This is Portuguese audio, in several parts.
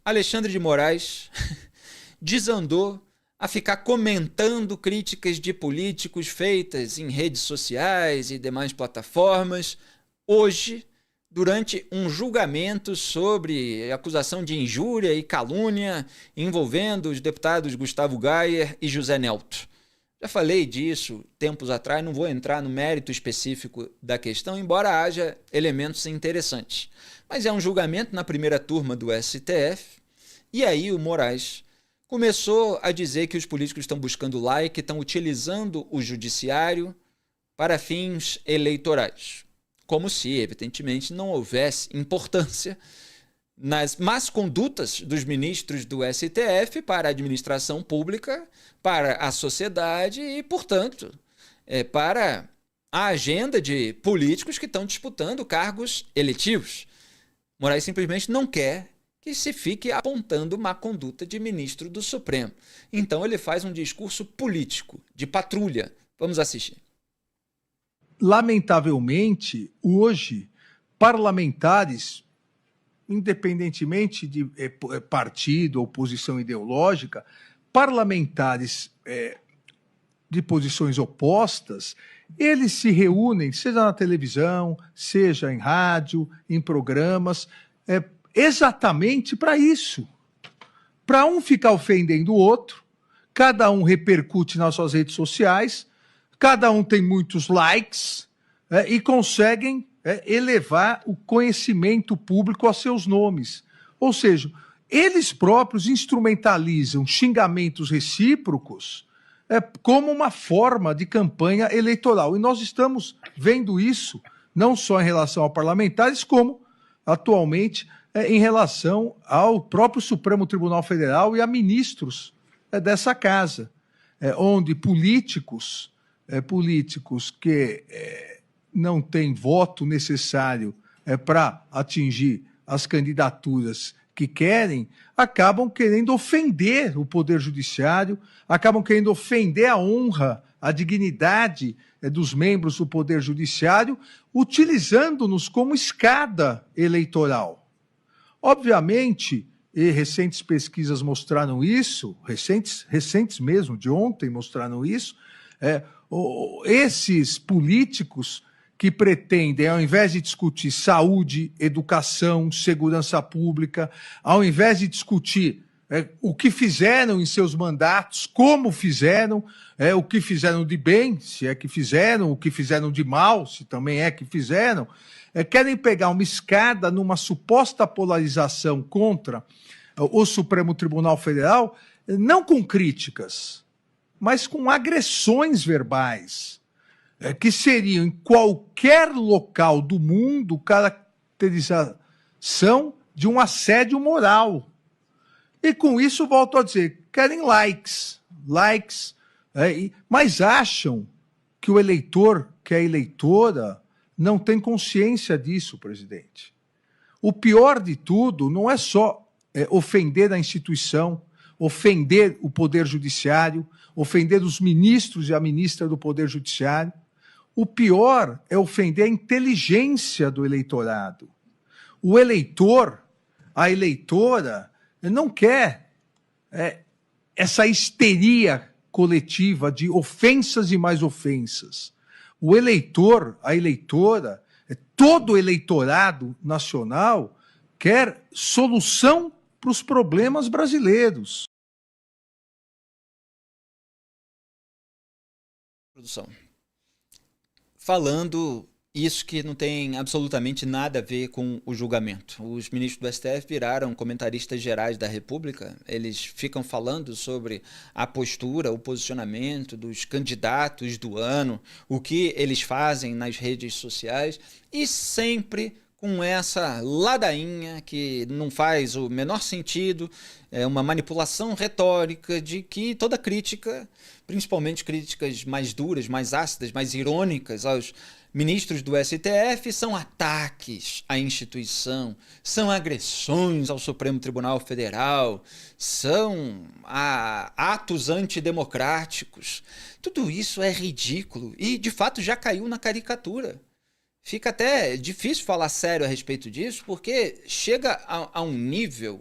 Alexandre de Moraes desandou a ficar comentando críticas de políticos feitas em redes sociais e demais plataformas. Hoje, durante um julgamento sobre acusação de injúria e calúnia envolvendo os deputados Gustavo Gayer e José Nelto. Já falei disso tempos atrás, não vou entrar no mérito específico da questão, embora haja elementos interessantes. Mas é um julgamento na primeira turma do STF, e aí o Moraes começou a dizer que os políticos estão buscando like, estão utilizando o judiciário para fins eleitorais. Como se, evidentemente, não houvesse importância nas más condutas dos ministros do STF para a administração pública, para a sociedade e, portanto, para a agenda de políticos que estão disputando cargos eletivos. Moraes simplesmente não quer que se fique apontando má conduta de ministro do Supremo. Então ele faz um discurso político, de patrulha. Vamos assistir. Lamentavelmente, hoje, parlamentares, independentemente de partido ou posição ideológica, parlamentares de posições opostas, eles se reúnem, seja na televisão, seja em rádio, em programas, exatamente para isso. Para um ficar ofendendo o outro, cada um repercute nas suas redes sociais, cada um tem muitos likes e conseguem elevar o conhecimento público a seus nomes. Ou seja, eles próprios instrumentalizam xingamentos recíprocos como uma forma de campanha eleitoral. E nós estamos vendo isso não só em relação a parlamentares, como atualmente em relação ao próprio Supremo Tribunal Federal e a ministros dessa casa, onde políticos que não têm voto necessário para atingir as candidaturas que querem, acabam querendo ofender o Poder Judiciário, acabam querendo ofender a honra, a dignidade dos membros do Poder Judiciário, utilizando-nos como escada eleitoral. Obviamente, e recentes pesquisas mostraram isso, recentes mesmo, de ontem mostraram isso, esses políticos que pretendem, ao invés de discutir saúde, educação, segurança pública, ao invés de discutir o que fizeram em seus mandatos, como fizeram, o que fizeram de bem, se é que fizeram, o que fizeram de mal, se também é que fizeram, querem pegar uma escada numa suposta polarização contra o Supremo Tribunal Federal, não com críticas, mas com agressões verbais, que seriam em qualquer local do mundo caracterização de um assédio moral. E com isso, volto a dizer, querem likes, mas acham que o eleitor, que a eleitora, não tem consciência disso, presidente. O pior de tudo não é só ofender a instituição, ofender o Poder Judiciário, ofender os ministros e a ministra do Poder Judiciário. O pior é ofender a inteligência do eleitorado. O eleitor, a eleitora, não quer essa histeria coletiva de ofensas e mais ofensas. O eleitor, a eleitora, todo o eleitorado nacional quer solução para os problemas brasileiros. Produção. Falando isso que não tem absolutamente nada a ver com o julgamento. Os ministros do STF viraram comentaristas gerais da República, eles ficam falando sobre a postura, o posicionamento dos candidatos do ano, o que eles fazem nas redes sociais e sempre com essa ladainha que não faz o menor sentido, é uma manipulação retórica de que toda crítica, principalmente críticas mais duras, mais ácidas, mais irônicas aos ministros do STF, são ataques à instituição, são agressões ao Supremo Tribunal Federal, são atos antidemocráticos. Tudo isso é ridículo e, de fato, já caiu na caricatura. Fica até difícil falar sério a respeito disso, porque chega a um nível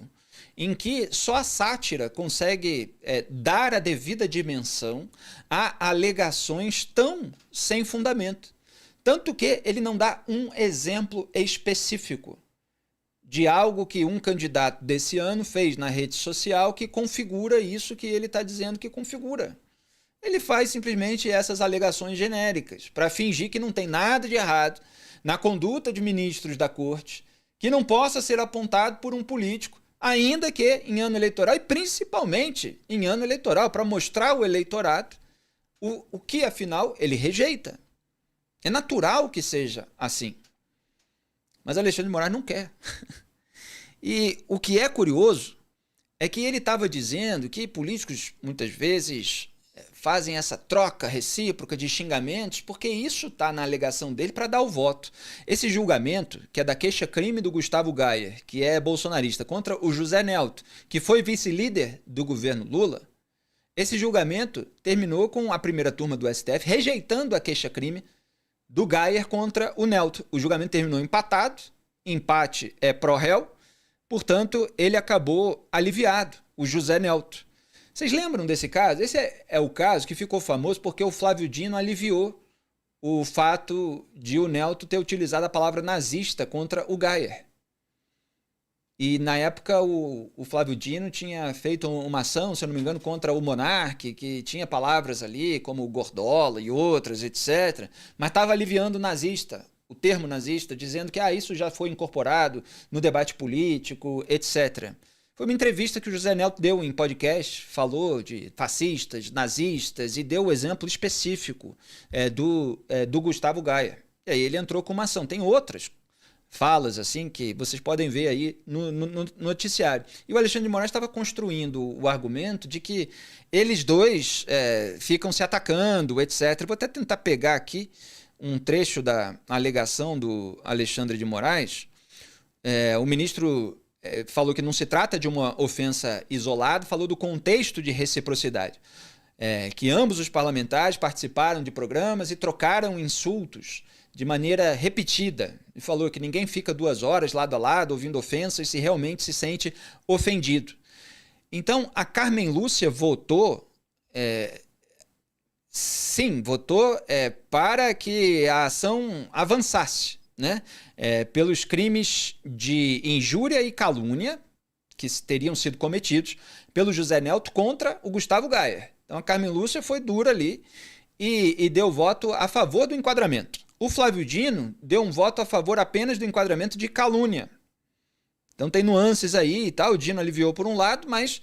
em que só a sátira consegue dar a devida dimensão a alegações tão sem fundamento. Tanto que ele não dá um exemplo específico de algo que um candidato desse ano fez na rede social que configura isso que ele está dizendo que configura. Ele faz simplesmente essas alegações genéricas para fingir que não tem nada de errado na conduta de ministros da corte, que não possa ser apontado por um político, ainda que em ano eleitoral, e principalmente em ano eleitoral, para mostrar ao eleitorado o que, afinal, ele rejeita. É natural que seja assim. Mas Alexandre de Moraes não quer. E o que é curioso é que ele estava dizendo que políticos, muitas vezes, fazem essa troca recíproca de xingamentos, porque isso está na alegação dele para dar o voto. Esse julgamento, que é da queixa-crime do Gustavo Gayer, que é bolsonarista, contra o José Nelto, que foi vice-líder do governo Lula, esse julgamento terminou com a primeira turma do STF rejeitando a queixa-crime do Gayer contra o Nelto. O julgamento terminou empatado, empate é pró-réu, portanto, ele acabou aliviado, o José Nelto. Vocês lembram desse caso? Esse é o caso que ficou famoso porque o Flávio Dino aliviou o fato de o Nelto ter utilizado a palavra nazista contra o Gayer. E na época o Flávio Dino tinha feito uma ação, se eu não me engano, contra o Monark, que tinha palavras ali como gordola e outras, etc. Mas estava aliviando o nazista, o termo nazista, dizendo que isso já foi incorporado no debate político, etc. Foi uma entrevista que o José Nelto deu em podcast, falou de fascistas, nazistas e deu o exemplo específico do Gustavo Gayer. E aí ele entrou com uma ação. Tem outras falas assim que vocês podem ver aí no noticiário. E o Alexandre de Moraes estava construindo o argumento de que eles dois ficam se atacando, etc. Vou até tentar pegar aqui um trecho da alegação do Alexandre de Moraes. O ministro falou que não se trata de uma ofensa isolada, falou do contexto de reciprocidade, que ambos os parlamentares participaram de programas e trocaram insultos de maneira repetida, e falou que ninguém fica 2 horas lado a lado ouvindo ofensas se realmente se sente ofendido. Então, a Carmen Lúcia votou, votou para que a ação avançasse, né? Pelos crimes de injúria e calúnia que teriam sido cometidos pelo José Nelto contra o Gustavo Gayer. Então a Carmen Lúcia foi dura ali e deu voto a favor do enquadramento. O Flávio Dino deu um voto a favor apenas do enquadramento de calúnia. Então tem nuances aí e tal, o Dino aliviou por um lado, mas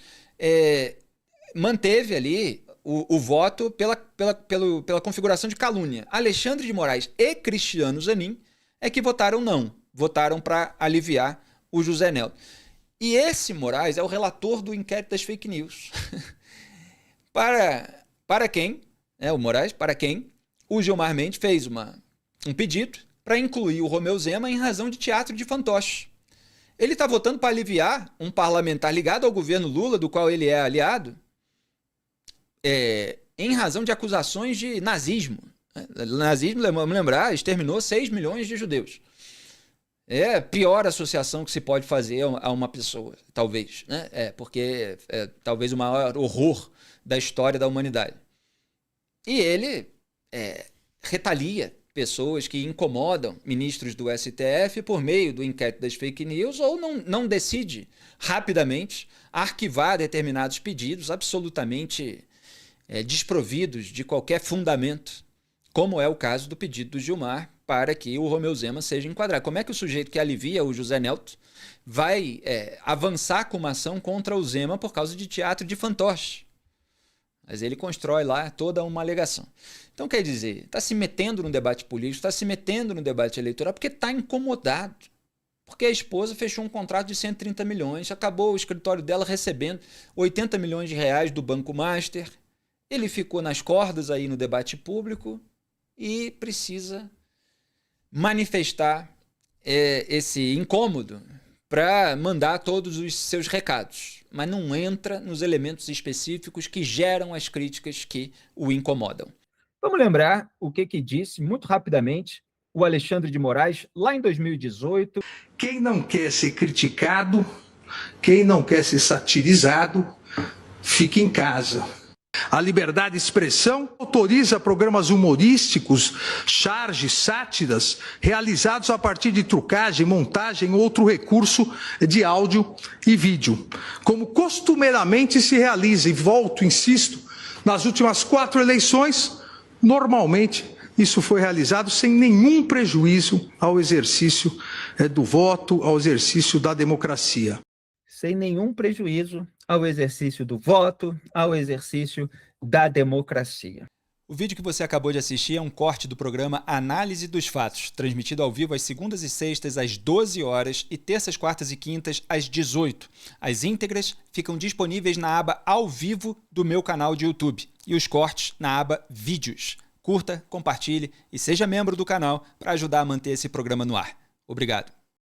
manteve ali o voto pela configuração de calúnia. Alexandre de Moraes e Cristiano Zanin é que votaram não, votaram para aliviar o José Nelto. E esse Moraes é o relator do inquérito das fake news. para quem, o Moraes, para quem o Gilmar Mendes fez um pedido para incluir o Romeu Zema em razão de teatro de fantoche. Ele está votando para aliviar um parlamentar ligado ao governo Lula, do qual ele é aliado, em razão de acusações de nazismo. O nazismo, vamos lembrar, exterminou 6 milhões de judeus. É a pior associação que se pode fazer a uma pessoa, talvez, né? Porque é talvez o maior horror da história da humanidade. E ele retalia pessoas que incomodam ministros do STF por meio do inquérito das fake news ou não decide rapidamente arquivar determinados pedidos absolutamente desprovidos de qualquer fundamento, como é o caso do pedido do Gilmar para que o Romeu Zema seja enquadrado. Como é que o sujeito que alivia o José Nelto vai avançar com uma ação contra o Zema por causa de teatro de fantoche? Mas ele constrói lá toda uma alegação. Então, quer dizer, está se metendo no debate político, está se metendo no debate eleitoral porque está incomodado. Porque a esposa fechou um contrato de 130 milhões, acabou o escritório dela recebendo 80 milhões de reais do Banco Master. Ele ficou nas cordas aí no debate público e precisa manifestar esse incômodo para mandar todos os seus recados, mas não entra nos elementos específicos que geram as críticas que o incomodam. Vamos lembrar o que disse, muito rapidamente, o Alexandre de Moraes, lá em 2018. Quem não quer ser criticado Quem não quer ser satirizado, fique em casa. A liberdade de expressão autoriza programas humorísticos, charges, sátiras, realizados a partir de trucagem, montagem ou outro recurso de áudio e vídeo, como costumeiramente se realiza, e volto, insisto, nas últimas 4 eleições, normalmente isso foi realizado sem nenhum prejuízo ao exercício do voto, ao exercício da democracia. Sem nenhum prejuízo ao exercício do voto, ao exercício da democracia. O vídeo que você acabou de assistir é um corte do programa Análise dos Fatos, transmitido ao vivo às segundas e sextas às 12 horas e terças, quartas e quintas às 18. As íntegras ficam disponíveis na aba Ao Vivo do meu canal de YouTube e os cortes na aba Vídeos. Curta, compartilhe e seja membro do canal para ajudar a manter esse programa no ar. Obrigado.